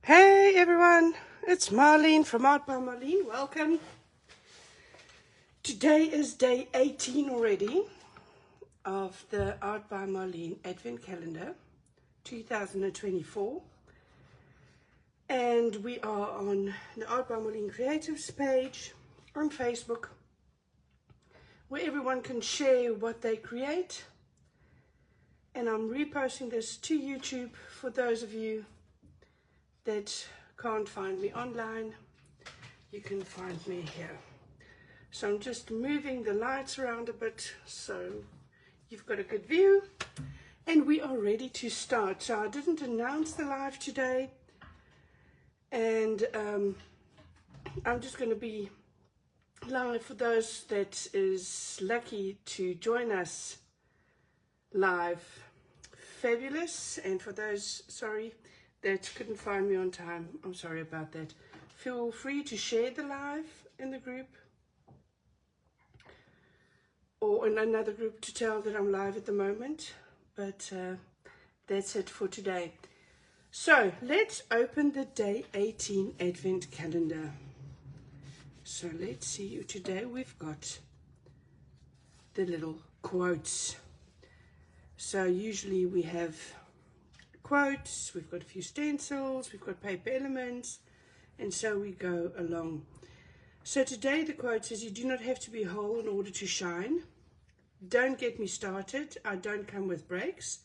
Hey everyone, it's Marlene from Art by Marlene. Welcome. Today is day 18 already of the Art by Marlene Advent Calendar 2024. And we are on the Art by Marlene Creatives page on Facebook, where everyone can share what they create. And I'm reposting this to YouTube for those of you that can't find me online. You can find me here. So I'm just moving the lights around a bit so you've got a good view, and we are ready to start. So I didn't announce the live today, and I'm just going to be live for those that is lucky to join us live. Fabulous. And for those, sorry, that couldn't find me on time, I'm sorry about that. Feel free to share the live in the group or in another group to tell that I'm live at the moment. But that's it for today. So let's open the day 18 Advent calendar. So let's see, today we've got the little quotes. So usually we have quotes, we've got a few stencils, we've got paper elements, and so we go along. So today the quote says, "You do not have to be whole in order to shine. Don't get me started, I don't come with breaks.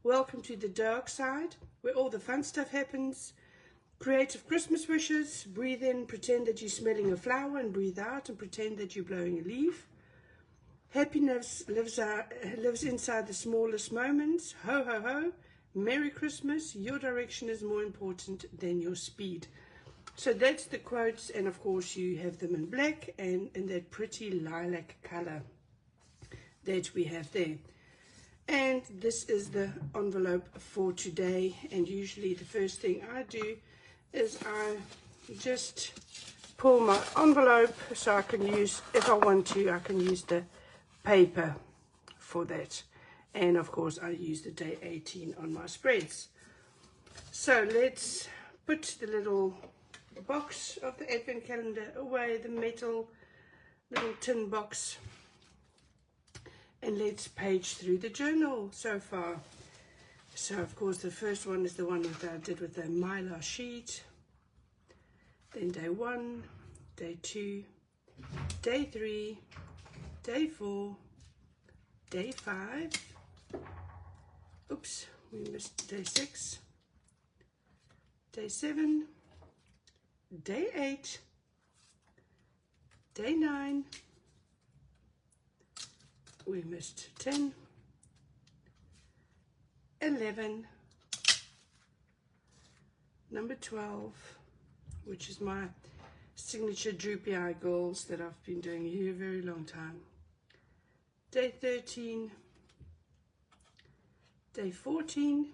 Welcome to the dark side, where all the fun stuff happens. Creative Christmas wishes. Breathe in, pretend that you're smelling a flower, and breathe out and pretend that you're blowing a leaf. Happiness lives inside the smallest moments. Ho, ho, ho. Merry Christmas. Your direction is more important than your speed." So that's the quotes, and of course you have them in black and in that pretty lilac color that we have there. And this is the envelope for today, and usually the first thing I do is I just pull my envelope so I can use, if I want to, I can use the paper for that. And of course I use the day 18 on my spreads. So let's put the little box of the Advent calendar away, the metal little tin box, and let's page through the journal so far. So of course the first one is the one that I did with the mylar sheet. Then day 1, day 2, day 3, day 4, day 5, oops, we missed day 6, day 7, day 8, day 9, we missed 10, 11, number 12, which is my signature droopy eye goals that I've been doing here a very long time. Day 13, day 14,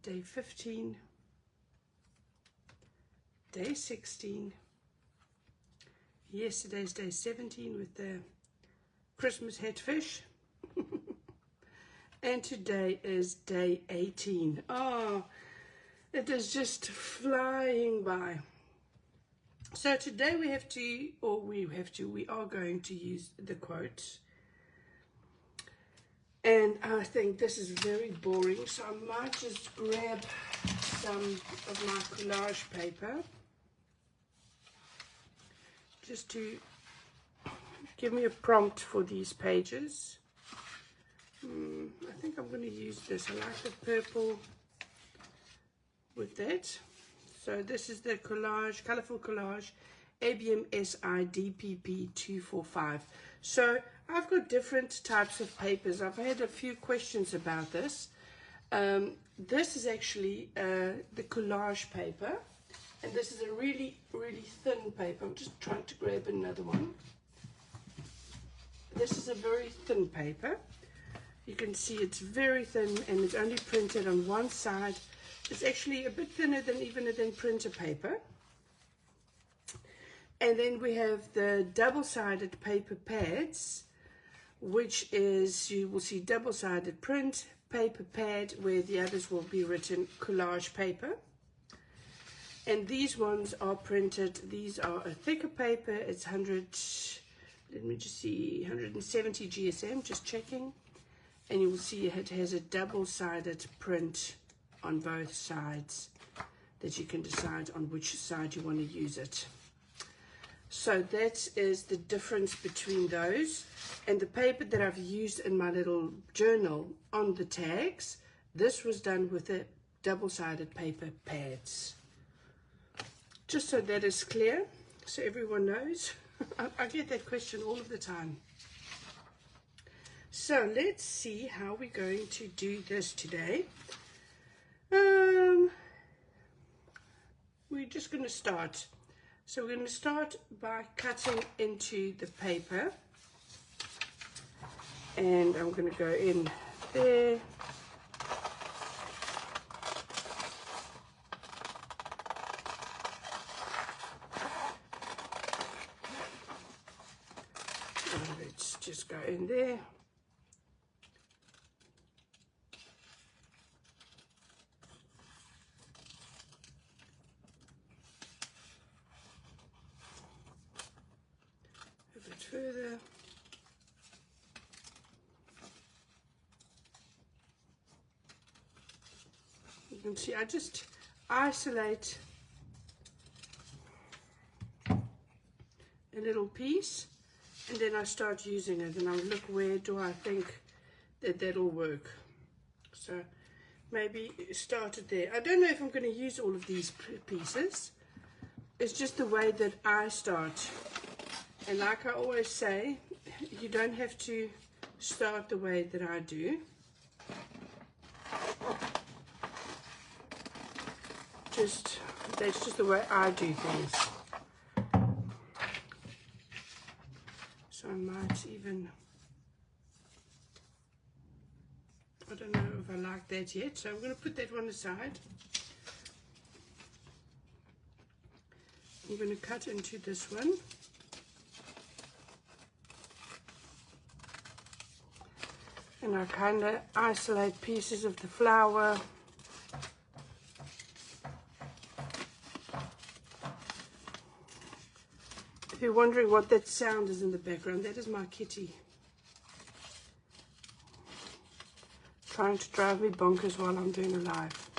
day 15, day 16, yesterday's day 17 with the Christmas head fish, and today is day 18. Oh, it is just flying by. So today we are going to use the quotes. And I think this is very boring, so I might just grab some of my collage paper just to give me a prompt for these pages. I think I'm going to use this. I like the purple with that. So this is the collage, colorful collage, ABM SI-DPP 245. So I've got different types of papers. I've had a few questions about this. This is actually the collage paper, and this is a really, really thin paper. I'm just trying to grab another one. This is a very thin paper. You can see it's very thin, and it's only printed on one side. It's actually a bit thinner than printer paper. And then we have the double-sided paper pads, which is, you will see double-sided print, paper pad, where the others will be written collage paper. And these ones are printed. These are a thicker paper. It's 100, let me just see, 170 GSM, just checking. And you will see it has a double-sided print on both sides that you can decide on which side you want to use it. So that is the difference between those. And the paper that I've used in my little journal on the tags, this was done with a double-sided paper pads. Just so that is clear, so everyone knows. I get that question all of the time. So let's see how we're going to do this today. We're just going to start. So we're going to start by cutting into the paper. And I'm going to go in there. Let's just go in there. A bit further. You can see I just isolate a little piece. And then I start using it, and I look, where do I think that that'll work? So maybe start it there. I don't know if I'm going to use all of these pieces. It's just the way that I start. And like I always say, you don't have to start the way that I do. That's just the way I do things. So I might even, I don't know if I like that yet, so I'm going to put that one aside. I'm going to cut into this one. And I kind of isolate pieces of the flower. If you're wondering what that sound is in the background, that is my kitty trying to drive me bonkers while I'm doing a live.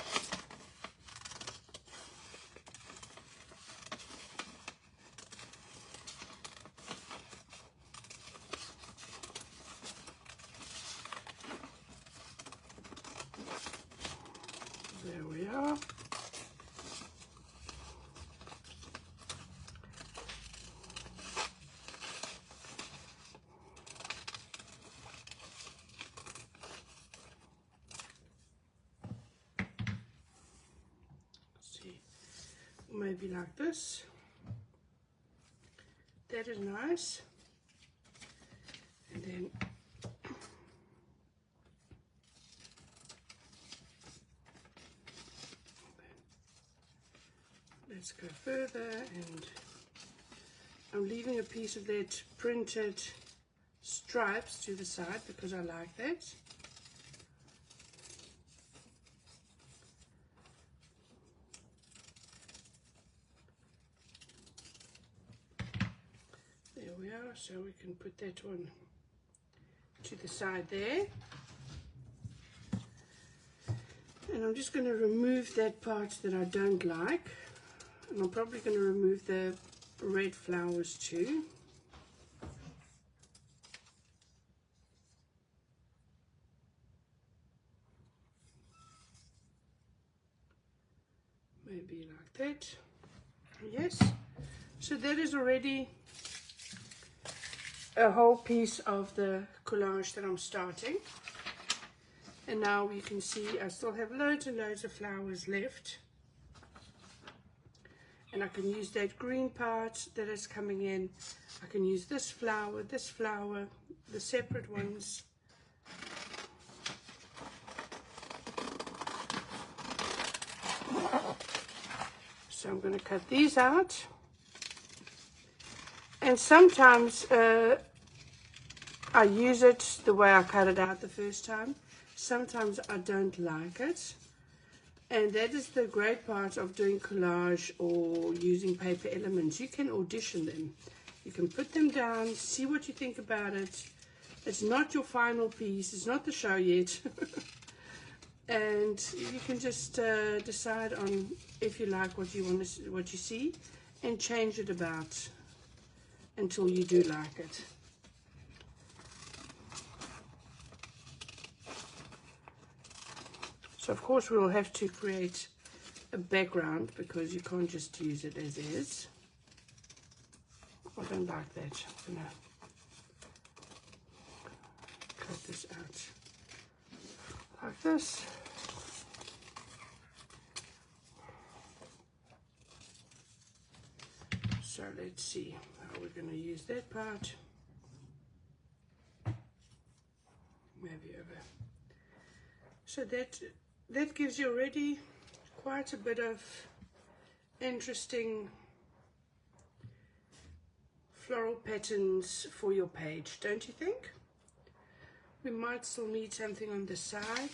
There we are. Maybe like this. That is nice. And then let's go further, and I'm leaving a piece of that printed stripes to the side because I like that. So we can put that one to the side there. And I'm just going to remove that part that I don't like. And I'm probably going to remove the red flowers too. Maybe like that. Yes. So that is already a whole piece of the collage that I'm starting. And now you can see I still have loads and loads of flowers left. And I can use that green part that is coming in. I can use this flower, the separate ones. So I'm going to cut these out. And sometimes I use it the way I cut it out the first time. Sometimes I don't like it. And that is the great part of doing collage or using paper elements. You can audition them. You can put them down, see what you think about it. It's not your final piece. It's not the show yet. And you can just decide on if you like what you want to, what you see, and change it about until you do like it. So of course we'll have to create a background because you can't just use it as is. I don't like that. I'm gonna cut this out like this. So let's see how we're going to use that part. Maybe over. So that gives you already quite a bit of interesting floral patterns for your page, don't you think? We might still need something on the side.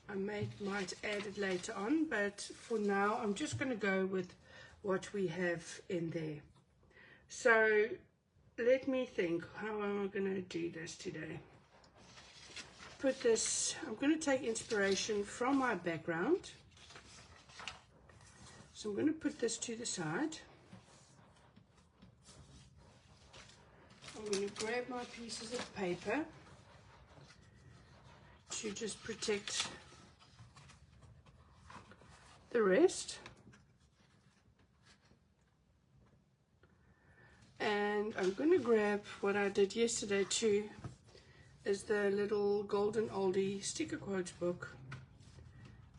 I might add it later on, but for now I'm just going to go with what we have in there. So let me think, how am I going to do this today? Put this, I'm going to take inspiration from my background. So I'm going to put this to the side. I'm going to grab my pieces of paper to just protect the rest. And I'm going to grab what I did yesterday too, is the little golden oldie sticker quotes book.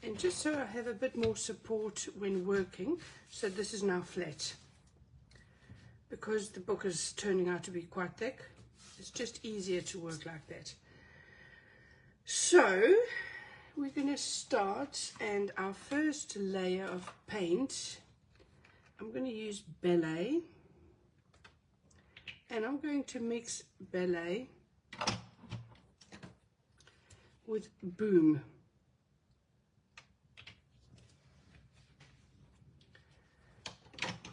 And just so I have a bit more support when working, so this is now flat. Because the book is turning out to be quite thick, it's just easier to work like that. So we're going to start, and our first layer of paint, I'm going to use Ballet. And I'm going to mix Ballet with Boom.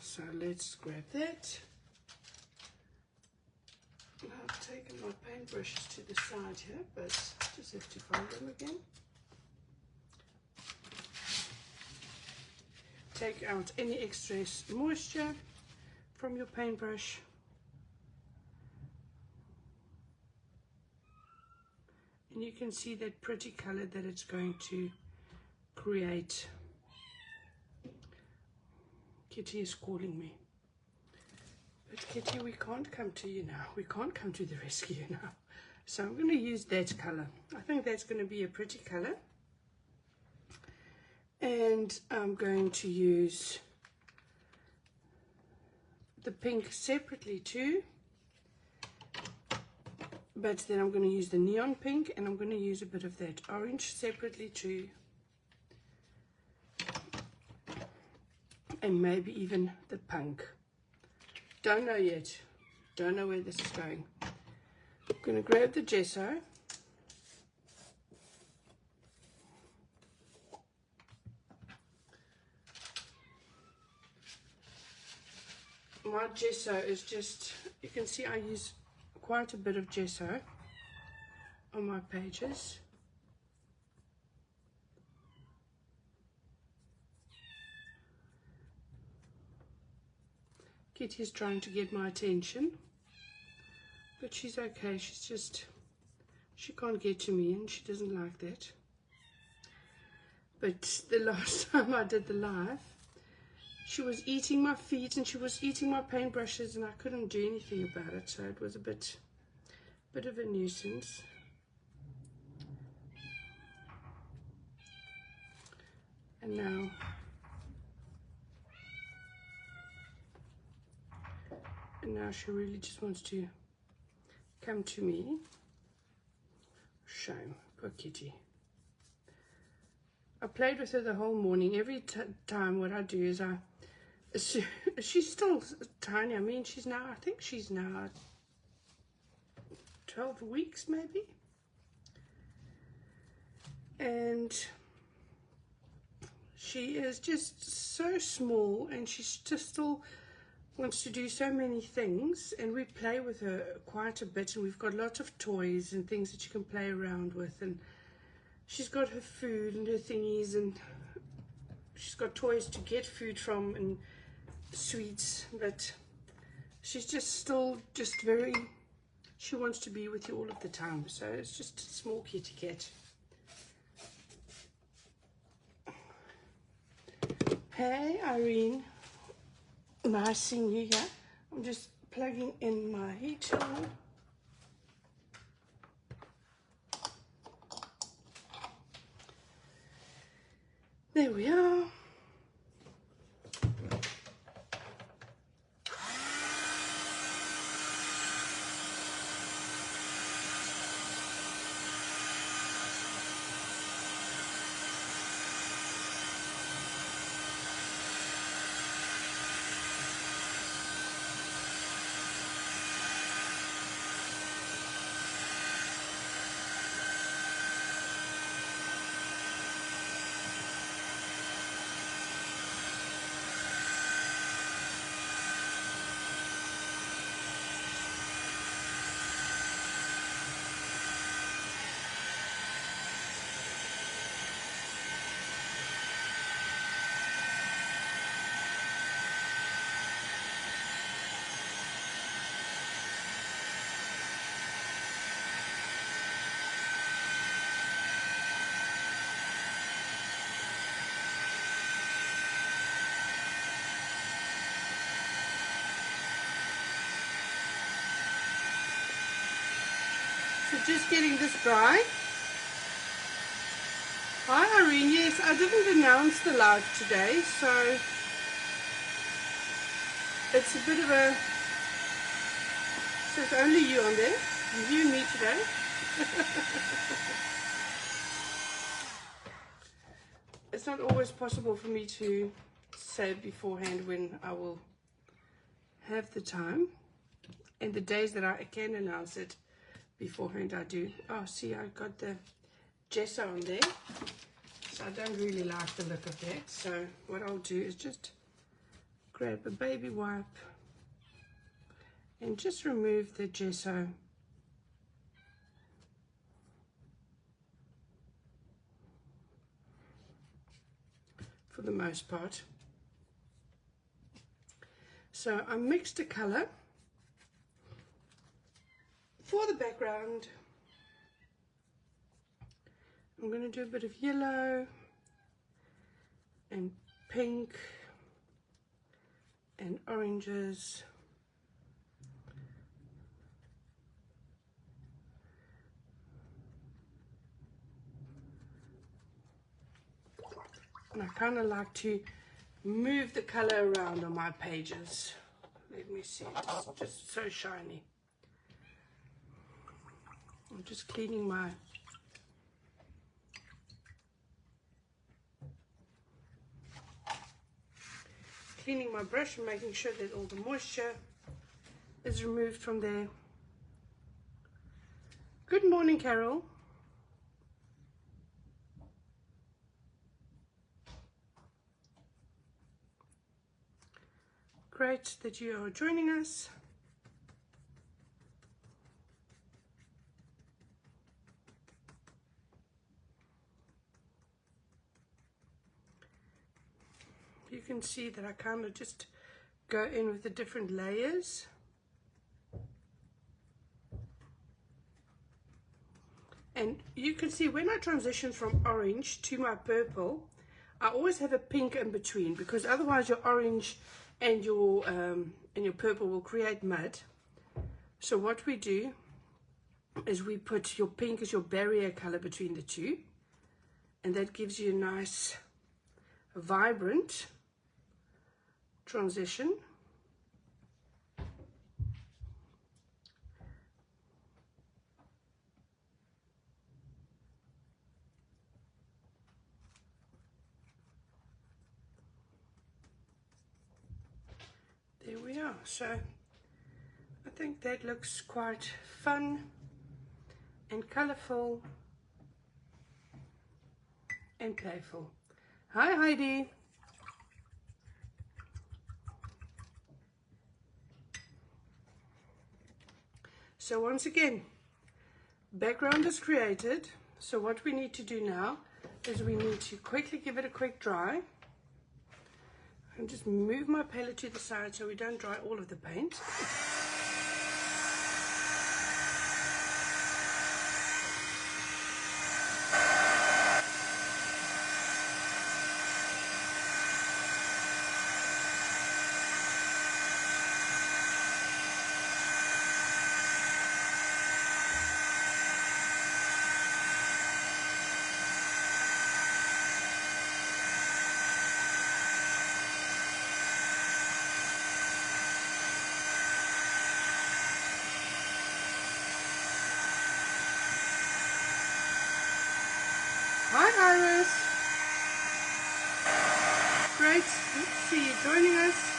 So let's grab that. I've taken my paintbrushes to the side here, but just have to find them again. Take out any excess moisture from your paintbrush. And you can see that pretty color that it's going to create. Kitty is calling me. But Kitty, we can't come to you now. We can't come to the rescue now. So I'm going to use that color. I think that's going to be a pretty color. And I'm going to use the pink separately too. But then I'm going to use the neon pink, and I'm going to use a bit of that orange separately too. And maybe even the pink. Don't know yet. Don't know where this is going. I'm going to grab the gesso. My gesso is just, you can see I use quite a bit of gesso on my pages. Kitty is trying to get my attention, but she's okay. She can't get to me, and she doesn't like that. But the last time I did the live, she was eating my feet and she was eating my paintbrushes, and I couldn't do anything about it, so it was a bit of a nuisance. And now she really just wants to come to me. Shame, poor kitty. I played with her the whole morning. Every time what I do is she's still tiny. I mean, I think she's now 12 weeks maybe. And She is just so small, and she's just still wants to do so many things, and we play with her quite a bit, and we've got lots of toys and things that she can play around with, and she's got her food and her thingies, and she's got toys to get food from and sweets, but she's just still just very, she wants to be with you all of the time. So it's just a small kitty cat. Hey Irene, nice seeing you here. I'm just plugging in my heater. There we are. So just getting this dry. Hi Irene, yes, I didn't announce the live today, so it's a bit of a, so it's only you on there, you and me today. It's not always possible for me to say beforehand when I will have the time, and the days that I can announce it beforehand I do. Oh, see, I got the gesso on there, so I don't really like the look of that. So what I'll do is just grab a baby wipe and just remove the gesso for the most part. So I mixed a color for the background. I'm going to do a bit of yellow and pink and oranges. And I kind of like to move the color around on my pages. Let me see, it's just so shiny. I'm just cleaning my brush and making sure that all the moisture is removed from there. Good morning, Carol. Great that you are joining us. You can see that I kind of just go in with the different layers. And you can see when I transition from orange to my purple, I always have a pink in between, because otherwise your orange and your purple will create mud. So what we do is we put your pink as your barrier color between the two, and that gives you a nice vibrant transition. There we are. So I think that looks quite fun and colorful and playful. Hi, Heidi. So once again, background is created. So what we need to do now is we need to quickly give it a quick dry. And just move my palette to the side so we don't dry all of the paint. Hi Iris, great to see you joining us.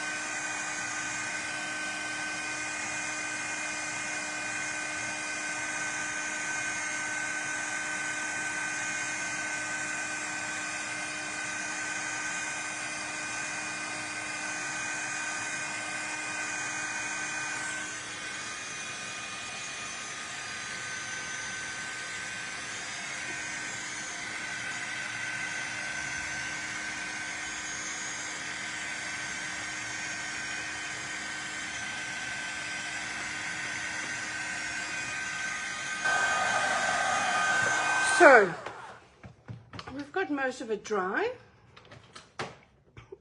So, we've got most of it dry,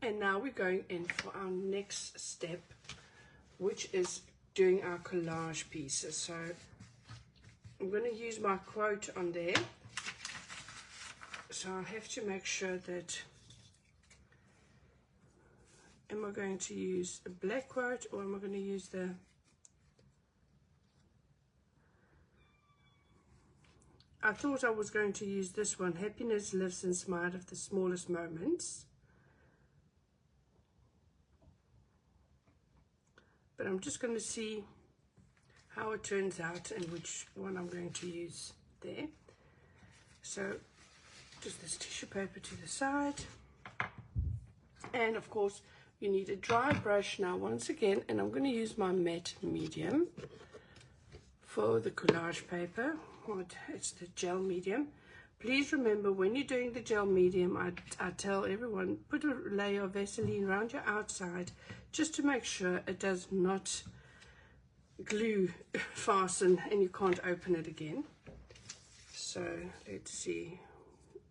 and now we're going in for our next step, which is doing our collage pieces. So, I'm going to use my quote on there, so I have to make sure that, am I going to use a black quote or am I going to use the, I thought I was going to use this one, happiness lives in spite of the smallest moments. But I'm just going to see how it turns out and which one I'm going to use there. So just this tissue paper to the side. And of course you need a dry brush now once again, and I'm going to use my matte medium for the collage paper. It's the gel medium. Please remember, when you're doing the gel medium, I tell everyone, put a layer of Vaseline around your outside just to make sure it does not glue fasten and you can't open it again. So let's see.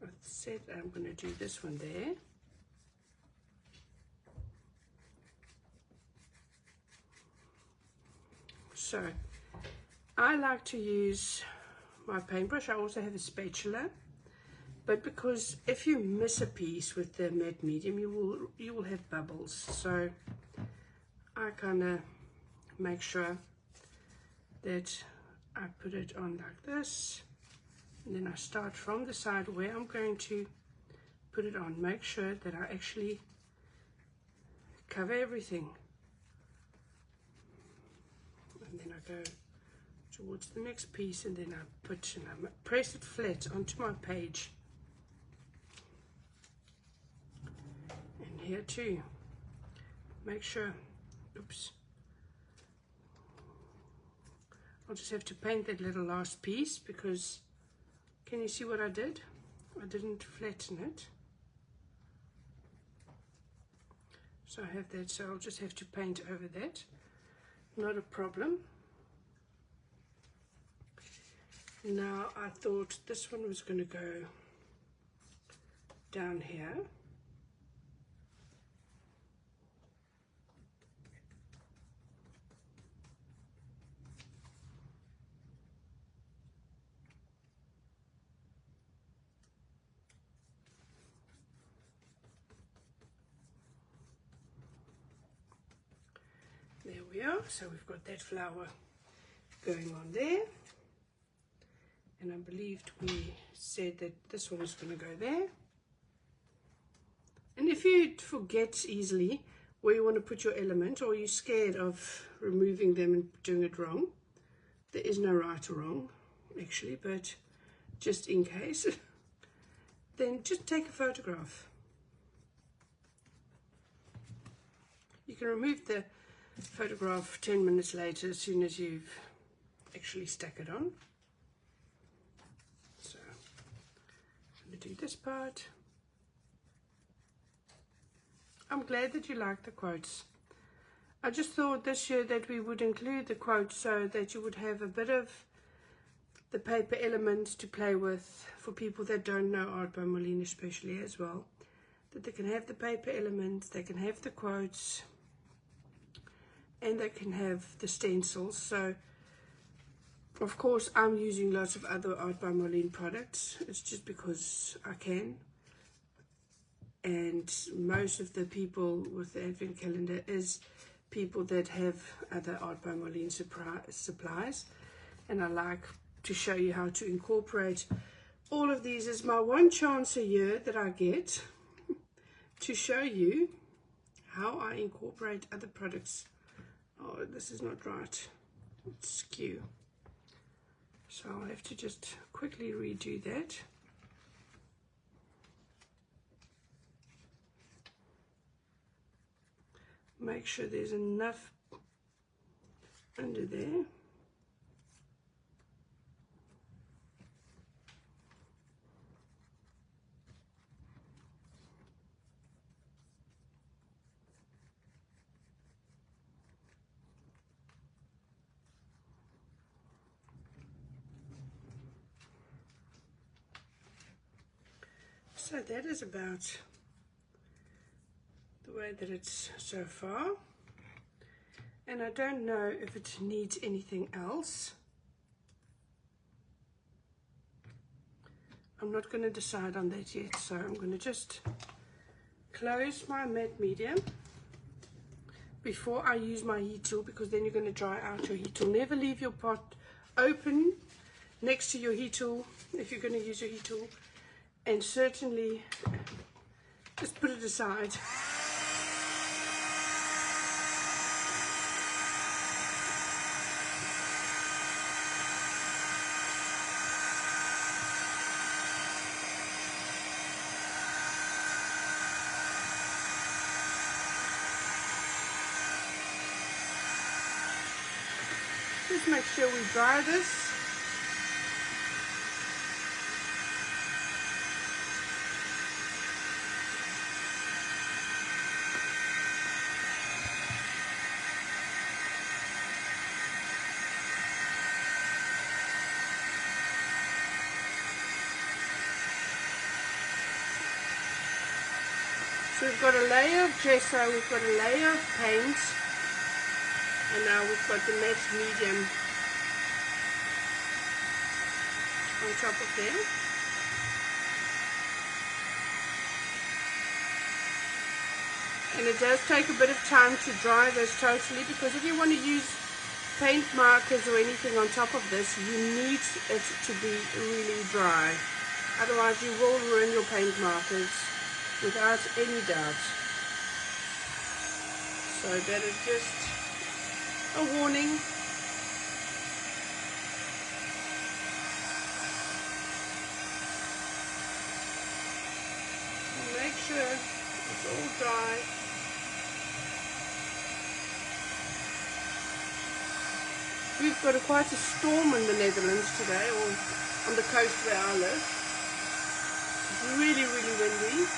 I said I'm going to do this one there. So I like to use my paintbrush. I also have a spatula, but because if you miss a piece with the matte medium, you will have bubbles. So I kind of make sure that I put it on like this, and then I start from the side where I'm going to put it on. Make sure that I actually cover everything, and then I go towards the next piece, and then I put, and I press it flat onto my page. And here too, make sure, oops, I'll just have to paint that little last piece, because can you see what I did? I didn't flatten it. So I have that, so I'll just have to paint over that. Not a problem. Now I thought this one was going to go down here. There we are. So we've got that flower going on there. And I believed we said that this one is going to go there. And if you forget easily where you want to put your element, or you're scared of removing them and doing it wrong, there is no right or wrong actually, but just in case, then just take a photograph You can remove the photograph 10 minutes later as soon as you've actually stuck it on. So I'm going to do this part. I'm glad that you like the quotes. I just thought this year that we would include the quotes so that you would have a bit of the paper elements to play with for people that don't know art by Marlene especially as well. That they can have the paper elements, they can have the quotes, and they can have the stencils. So of course I'm using lots of other art by Marlene products. It's just because I can. And most of the people with the advent calendar is people that have other art by Marlene supplies, and I like to show you how to incorporate all of these. Is my one chance a year that I get to show you how I incorporate other products. Oh, this is not right, it's skew, so I'll have to just quickly redo that. Make sure there's enough under there. So that is about the way that it's so far, and I don't know if it needs anything else. I'm not going to decide on that yet, so I'm going to just close my matte medium before I use my heat tool, because then you're going to dry out your heat tool. Never leave your pot open next to your heat tool if you're going to use your heat tool, and certainly just put it aside. Just make sure we dry this. So we've got a layer of gesso, we've got a layer of paint, and now we've got the matte medium on top of them. And it does take a bit of time to dry this totally, because if you want to use paint markers or anything on top of this, you need it to be really dry. Otherwise you will ruin your paint markers without any doubt. So that is just a warning. Make sure it's all dry. We've got quite a storm in the Netherlands today, or on the coast where I live. It's really, really windy.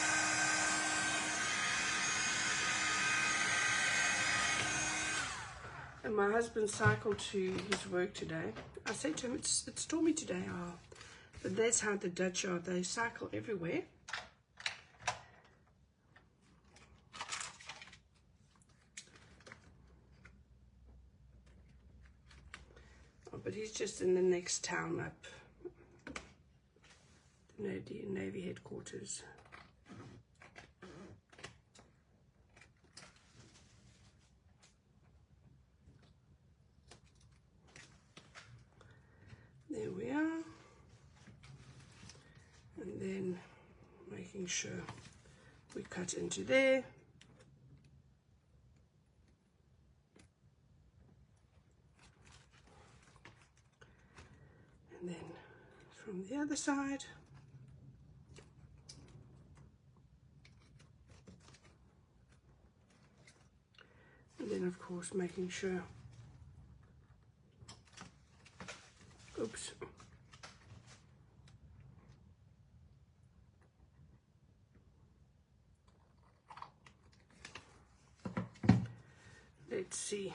And my husband cycled to his work today. I said to him, it's stormy today. Oh, but that's how the Dutch are. They cycle everywhere. Oh, but he's just in the next town up. The Navy headquarters. There we are. And then making sure we cut into there. And then from the other side. and of course making sure, oops, let's see,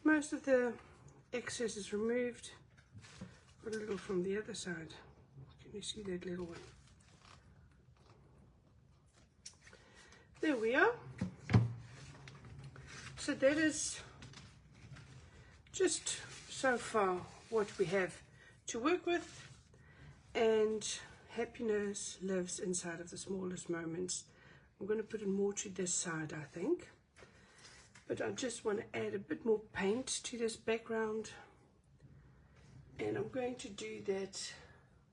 most of the excess is removed. Put a little from the other side. Can you see that little one? There we are. So that is just so far what we have to work with, and happiness lives inside of the smallest moments. I'm going to put it more to this side, I think, but I just want to add a bit more paint to this background, and I'm going to do that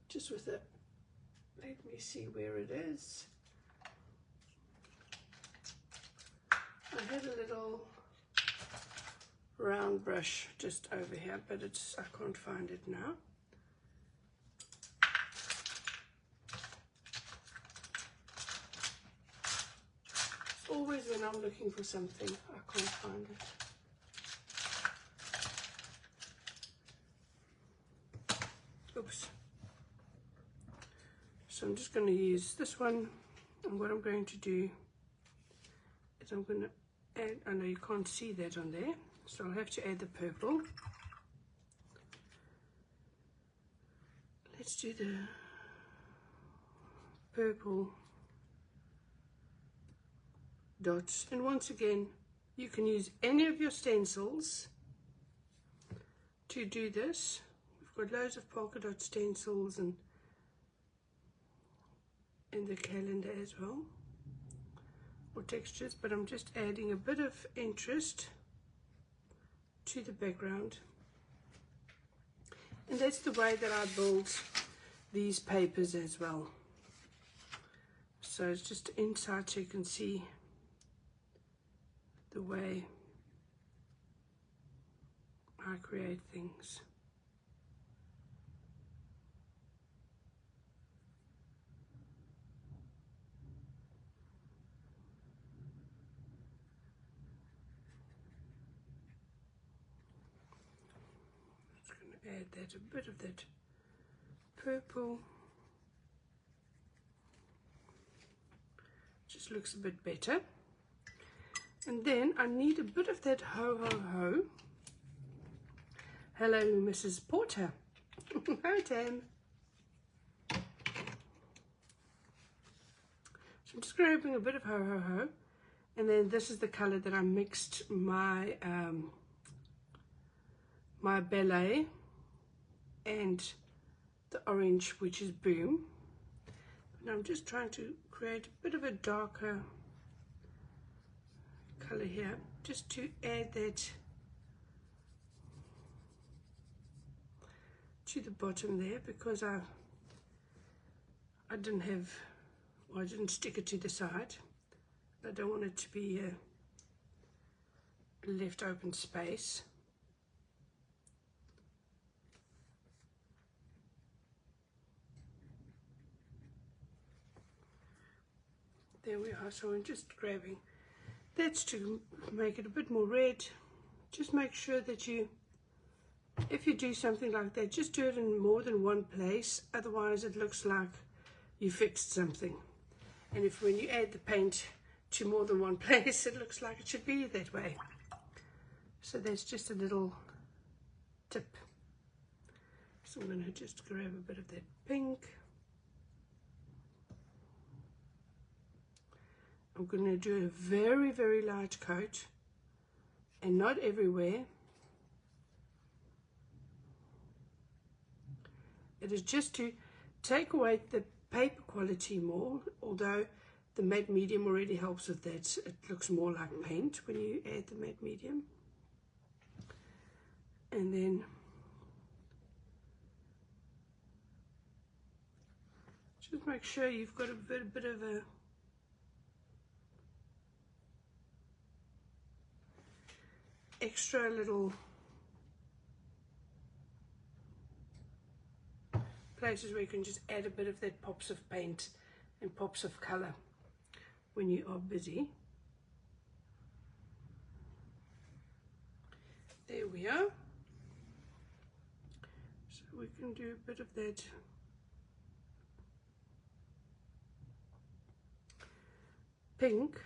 just with a, let me see where it is. I had a little round brush just over here, but I can't find it now. It's always when I'm looking for something, I can't find it. Oops. So I'm just going to use this one, and what I'm going to do is I'm going to add, I know you can't see that on there, so I'll have to add the purple. Let's do the purple dots, and once again you can use any of your stencils to do this. We've got loads of polka dot stencils and in the calendar as well, or textures, but I'm just adding a bit of interest to the background, and that's the way that I build these papers as well. So it's just inside so you can see the way I create things. Just going to add that, a bit of that purple. Just looks a bit better. And then I need a bit of that ho ho ho. Hello, Mrs. Porter. Hi, Tam. So I'm just grabbing a bit of ho ho ho, and then this is the color that I mixed my my ballet and the orange, which is Boom. And I'm just trying to create a bit of a darker color here, just to add that to the bottom there, because I didn't have, well, I didn't stick it to the side. I don't want it to be a left open space. There we are. So I'm just grabbing, that's to make it a bit more red. Just make sure that you, if you do something like that, just do it in more than one place, otherwise it looks like you fixed something. And if when you add the paint to more than one place, it looks like it should be that way. So that's just a little tip. So I'm going to just grab a bit of that pink. I'm going to do a very, very light coat, and not everywhere. It is just to take away the paper quality more, although the matte medium already helps with that. It looks more like paint when you add the matte medium. And then just make sure you've got a bit of a extra little places where you can just add a bit of that pops of paint and pops of color when you are busy. There we are. So we can do a bit of that pink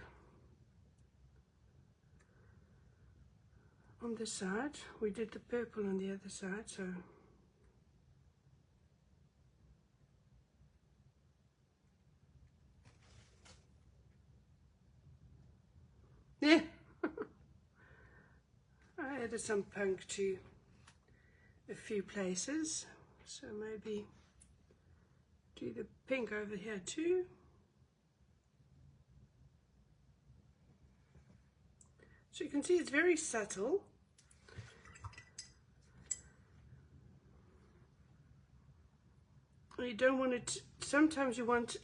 on this side. We did the purple on the other side, so yeah. I added some pink to a few places, so maybe do the pink over here too. So you can see it's very subtle. You don't want it, sometimes you want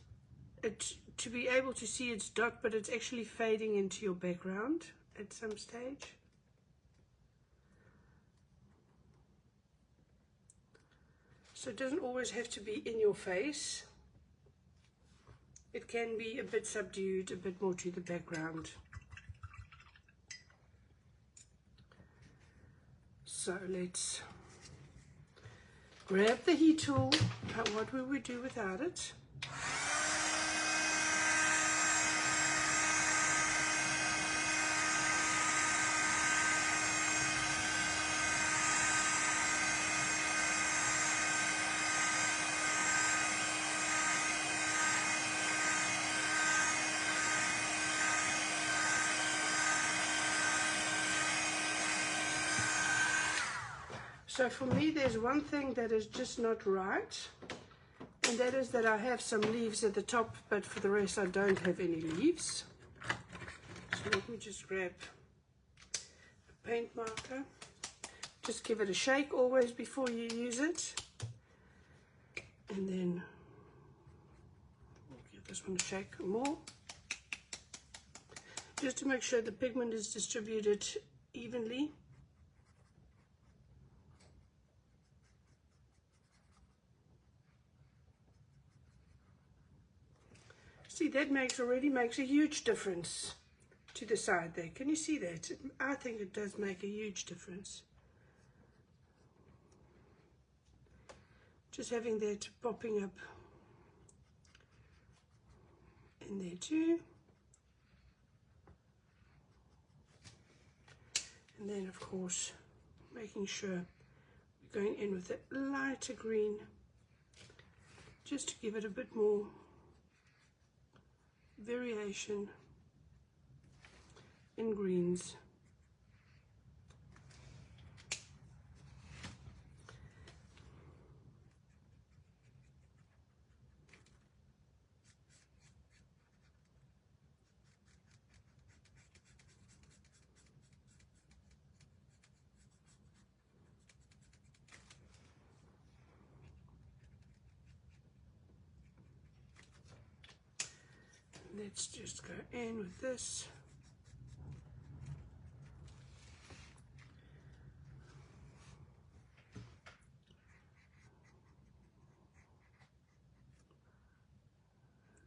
it to be able to see its dot, but it's actually fading into your background at some stage. So it doesn't always have to be in your face. It can be a bit subdued, a bit more to the background. So let's grab the heat tool. What will we do without it? So for me, there's one thing that is just not right, and that is that I have some leaves at the top, but for the rest I don't have any leaves. So let me just grab a paint marker. Just give it a shake always before you use it. And then give this one a shake more. Just to make sure the pigment is distributed evenly. See, that already makes a huge difference to the side there. Can you see that? I think it does make a huge difference. Just having that popping up in there too. And then of course, making sure we're going in with a lighter green, just to give it a bit more variation in greens. Let's just go in with this.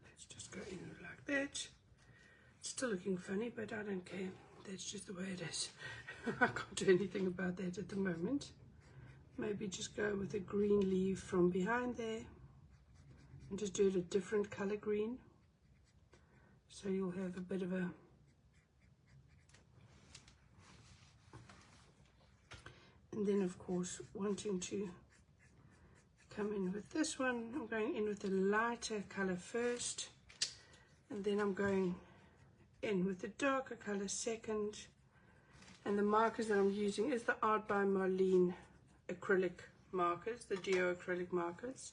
Let's just go in like that. It's still looking funny, but I don't care. That's just the way it is. I can't do anything about that at the moment. Maybe just go with a green leaf from behind there and just do it a different color green. So you'll have a bit of a, and then of course wanting to come in with this one, I'm going in with a lighter color first, and then I'm going in with the darker color second. And the markers that I'm using is the Art by Marlene acrylic markers, the geo acrylic markers.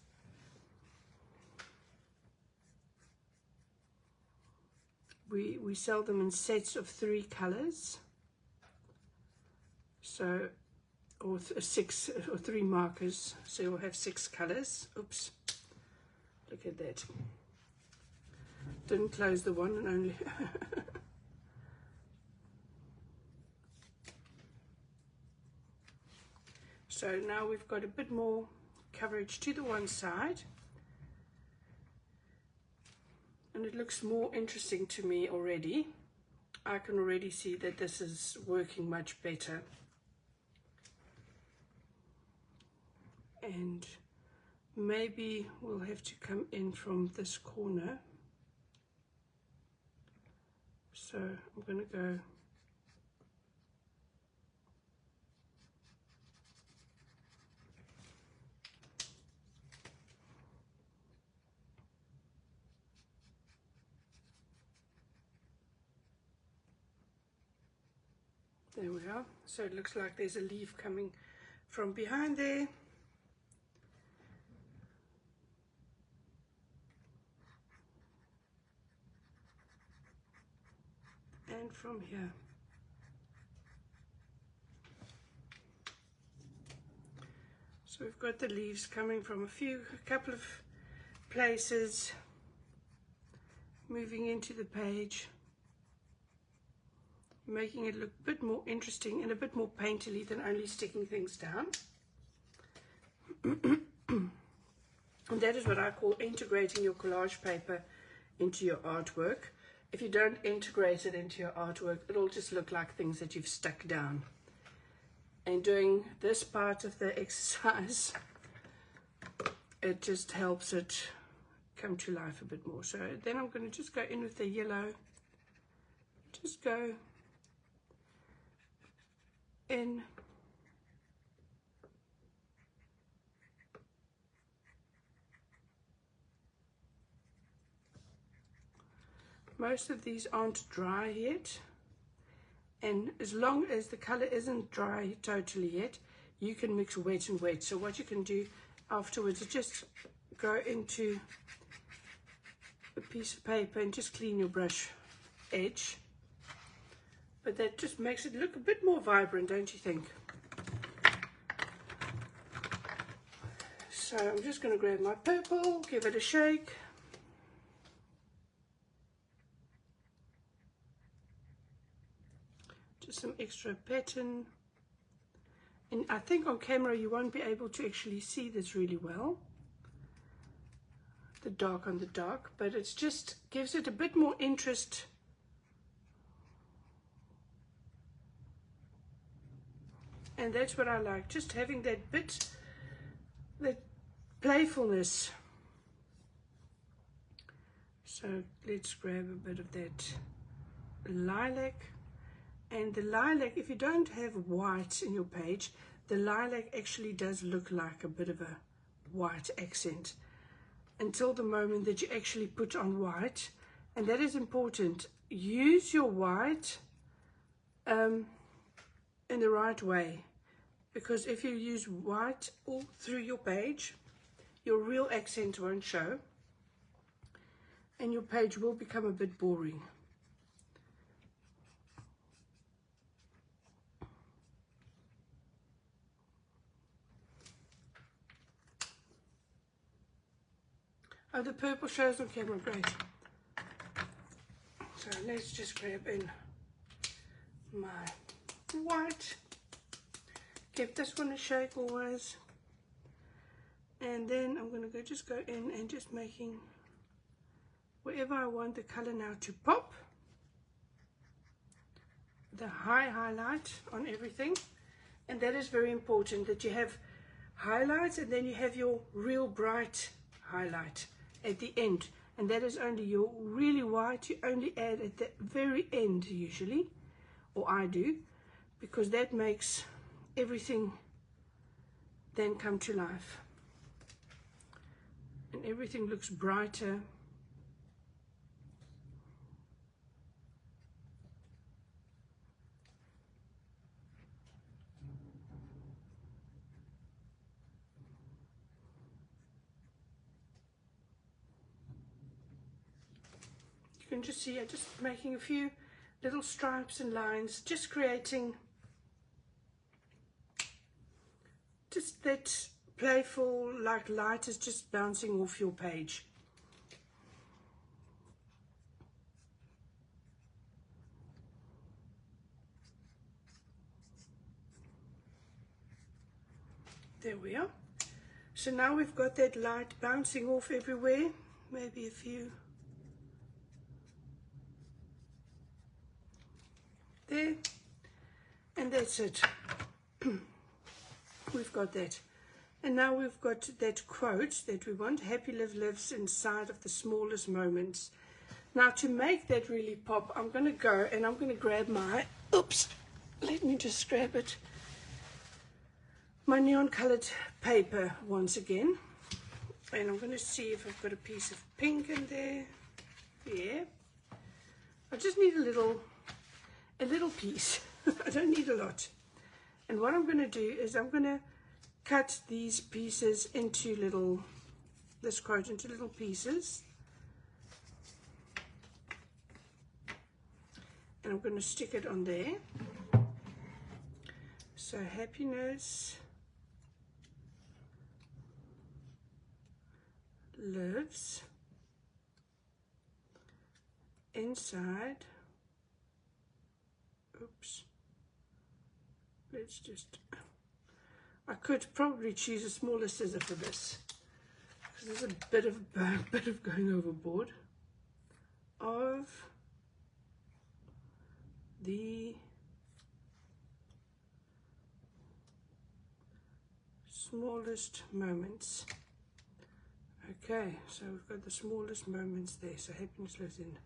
We sell them in sets of 3 colors, so or 6 or 3 markers, so you'll have 6 colors. Oops, look at that, didn't close the one and only so now we've got a bit more coverage to the one side, and it looks more interesting to me already. I can already see that this is working much better. and maybe we'll have to come in from this corner. So I'm going to go there we are. So it looks like there's a leaf coming from behind there. And from here. So we've got the leaves coming from a couple of places, moving into the page, making it look a bit more interesting and a bit more painterly than only sticking things down. And that is what I call integrating your collage paper into your artwork. If you don't integrate it into your artwork, it'll just look like things that you've stuck down. And doing this part of the exercise, it just helps it come to life a bit more. So then I'm going to just go in with the yellow, just go in. Most of these aren't dry yet, and as long as the color isn't dry totally yet, you can mix wet and wet. So what you can do afterwards is just go into a piece of paper and just clean your brush edge. But that just makes it look a bit more vibrant, don't you think? So I'm just going to grab my purple, give it a shake. Just some extra pattern. And I think on camera you won't be able to actually see this really well, the dark on the dark, but it just gives it a bit more interest. And that's what I like, just having that bit, that playfulness. So let's grab a bit of that lilac. And the lilac, if you don't have white in your page, the lilac actually does look like a bit of a white accent until the moment that you actually put on white. And that is important. Use your white in the right way, because if you use white all through your page, your real accent won't show and your page will become a bit boring. Oh, the purple shows on camera, great. So let's just grab in my white. Give this one a shake always. And then I'm going to just go in and just making wherever I want the color now to pop. The high highlight on everything. And that is very important, that you have highlights and then you have your real bright highlight at the end, and that is only your really white. You only add at the very end usually, or I do, because that makes everything then come to life and everything looks brighter. You can just see I'm just making a few little stripes and lines, just creating just that playful, like light is just bouncing off your page. There we are. So now we've got that light bouncing off everywhere, maybe a few there, and that's it. We've got that. And now we've got that quote that we want, happy lives inside of the smallest moments. Now to make that really pop, I'm going to go and I'm going to grab my, oops, let me just grab it, my neon colored paper once again. And I'm going to see if I've got a piece of pink in there. Yeah. I just need a little piece. I don't need a lot. And what I'm going to do is I'm going to cut these pieces into little, this quote into little pieces. And I'm going to stick it on there. So happiness lives inside, oops, let's just, I could probably choose a smaller scissor for this, because there's a bit of going overboard, of the smallest moments. Okay, so we've got the smallest moments there, so happiness lives in.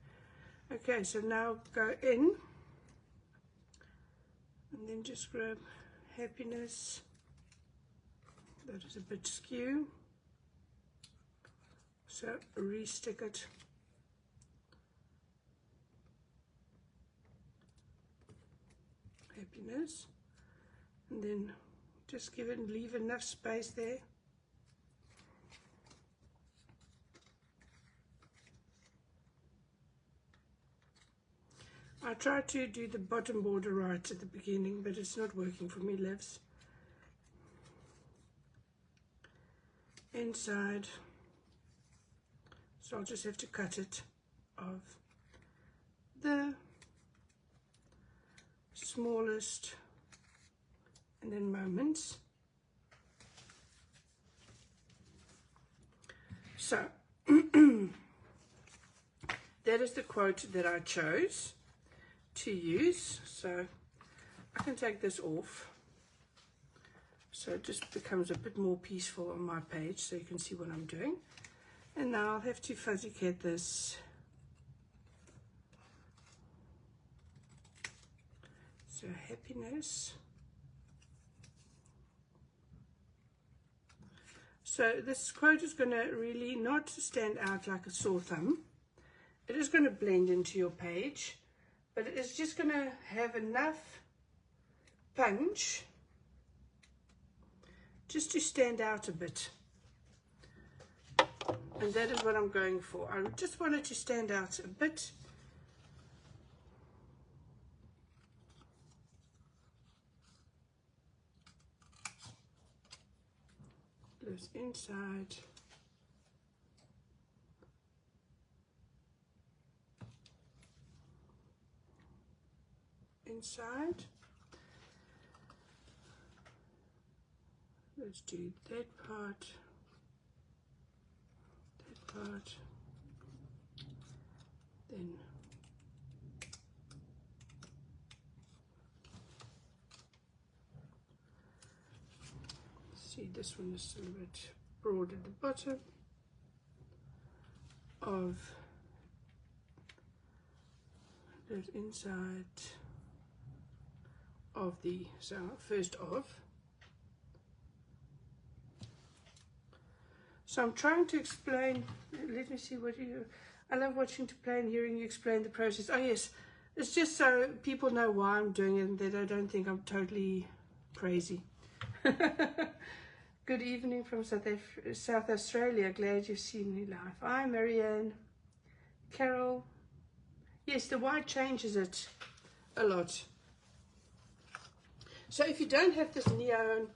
Okay, so now go in, and then just grab happiness. That is a bit skew, so re-stick it. Happiness, and then just leave enough space there. I tried to do the bottom border right at the beginning, but it's not working for me, lives. Inside, so I'll just have to cut it of the smallest, and then moments. So that is the quote that I chose to use. So I can take this off, so it just becomes a bit more peaceful on my page, so you can see what I'm doing. And now I'll have to fuzzy cut this. So happiness. So this quote is going to really not stand out like a sore thumb. It is going to blend into your page, but it is just going to have enough punch just to stand out a bit. And that is what I'm going for. I just want it to stand out a bit. Lives inside. Inside. Let's do that part. That part. Then see, this one is a little bit broad at the bottom of that inside of the, so first of. So I'm trying to explain, let me see what you, I love watching to play and hearing you explain the process. Oh yes, it's just so people know why I'm doing it and that I don't think I'm totally crazy. Good evening from South Australia. Glad you've seen me live. Hi, Marianne. Carol. Yes, the white changes it a lot. So if you don't have this neon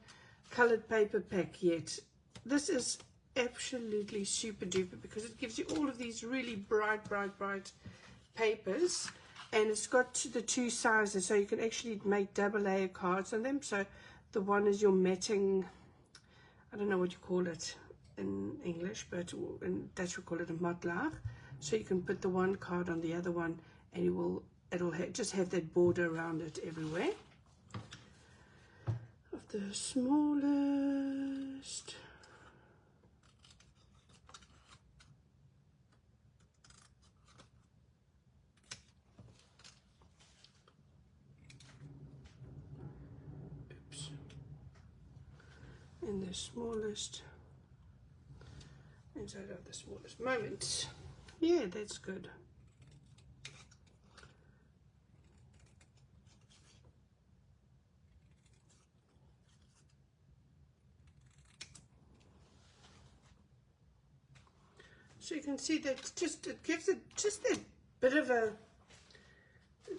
colored paper pack yet, this is absolutely super duper, because it gives you all of these really bright papers, and it's got the two sizes, so you can actually make double layer cards on them. So the one is your matting, I don't know what you call it in English, but in Dutch we call it a matlaag. So you can put the one card on the other one, and it'll just have that border around it everywhere. I've the smallest. Oops. And the smallest inside of the smallest moment. Yeah, that's good. So you can see that it gives it just that bit of that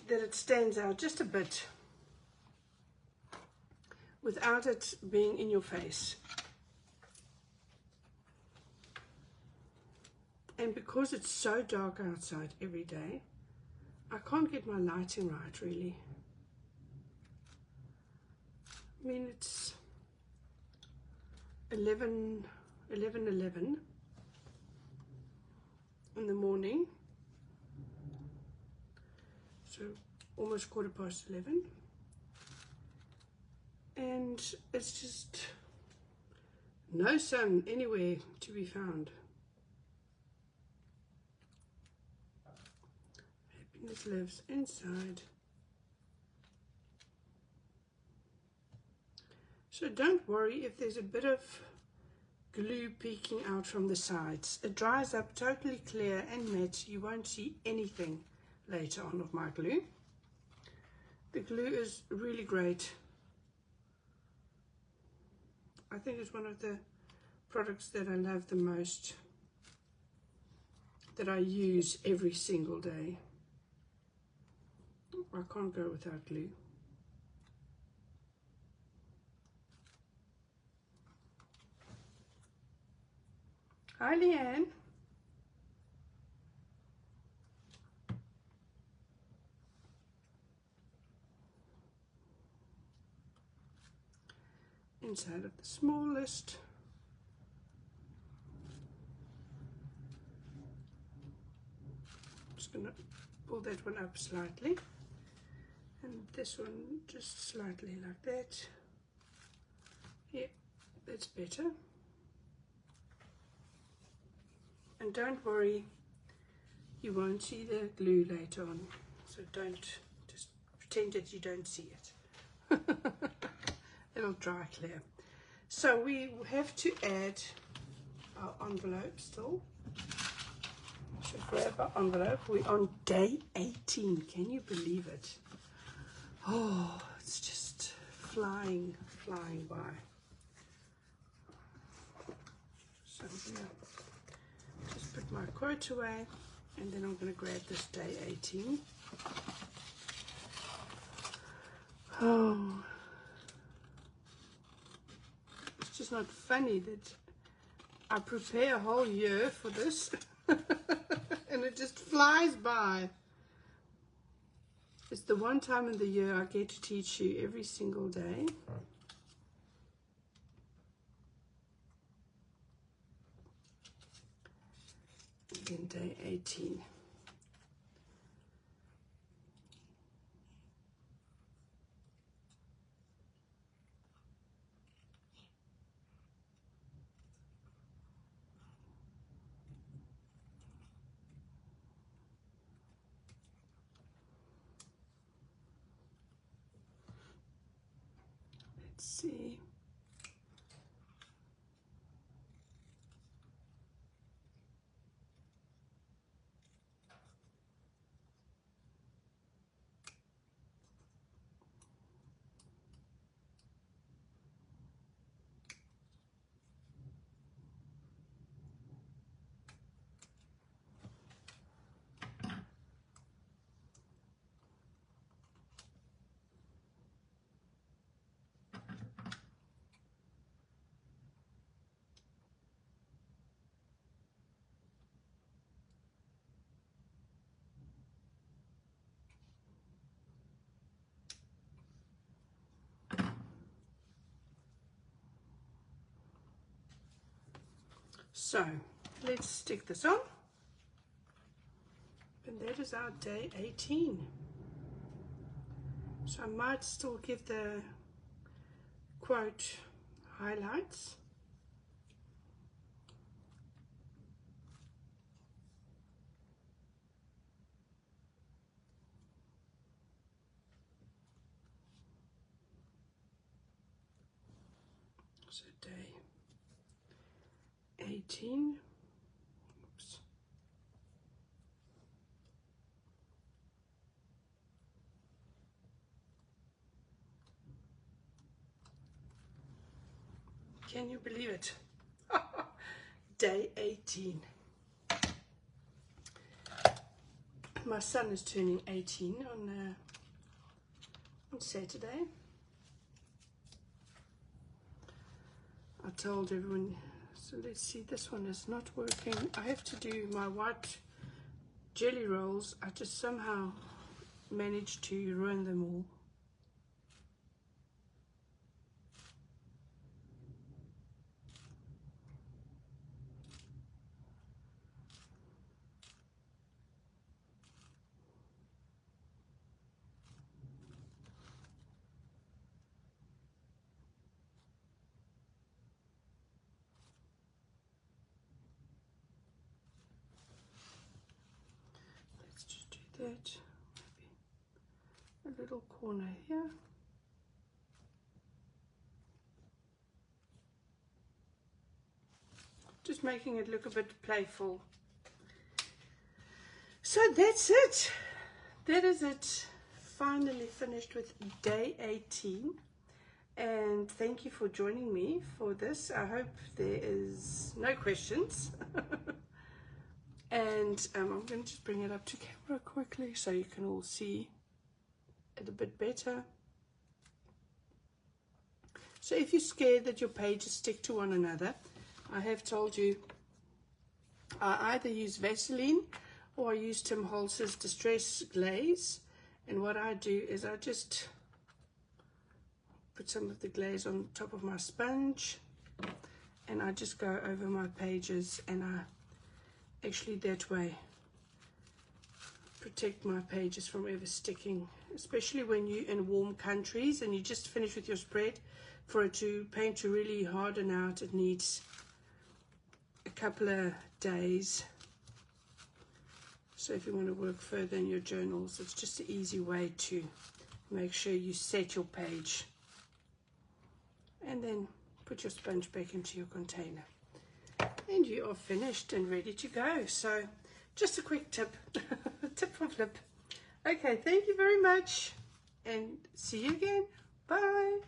it stands out just a bit without it being in your face. And because it's so dark outside every day, I can't get my lighting right really. I mean, it's 11:11 in the morning, so almost 11:15, and it's just no sun anywhere to be found. Happiness lives inside. So don't worry if there's a bit of glue peeking out from the sides. It dries up totally clear and matte. You won't see anything later on of my glue. The glue is really great. I think it's one of the products that I love the most, that I use every single day. I can't go without glue. Hi, Leanne. Inside of the smallest. I'm just going to pull that one up slightly. And this one just slightly like that. Yeah, that's better. And don't worry, you won't see the glue later on. So don't just pretend that you don't see it. It'll dry clear. So we have to add our envelope still. So grab our envelope. We're on day 18. Can you believe it? Oh, it's just flying by. So I'm gonna just put my quote away, and then I'm going to grab this day 18. Oh, it's just not funny that I prepare a whole year for this and it just flies by. It's the one time in the year I get to teach you every single day. And then day 18. Let's see. So let's stick this on, and that is our day 18. So I might still give the quote highlights. So day 18. Oops. Can you believe it? Day 18. My son is turning 18 on Saturday. I told everyone, so let's see, this one is not working. I have to do my white jelly rolls. I just somehow managed to ruin them all. Let's just do that. Maybe a little corner here. Just making it look a bit playful. So that's it. That is it. Finally finished with day 18. And thank you for joining me for this. I hope there is no questions. And I'm going to just bring it up to camera quickly so you can all see it a bit better. So if you're scared that your pages stick to one another, I have told you I either use Vaseline or I use Tim Holtz's Distress Glaze. And what I do is I just put some of the glaze on top of my sponge and I just go over my pages, and I actually that way protect my pages from ever sticking, especially when you're in warm countries and you just finish with your spread. For it to paint to really harden out, it needs a couple of days. So if you want to work further in your journals, it's just an easy way to make sure you set your page. And then put your sponge back into your container. And you are finished and ready to go. So just a quick tip, tip from Flip. Okay, thank you very much and see you again. Bye.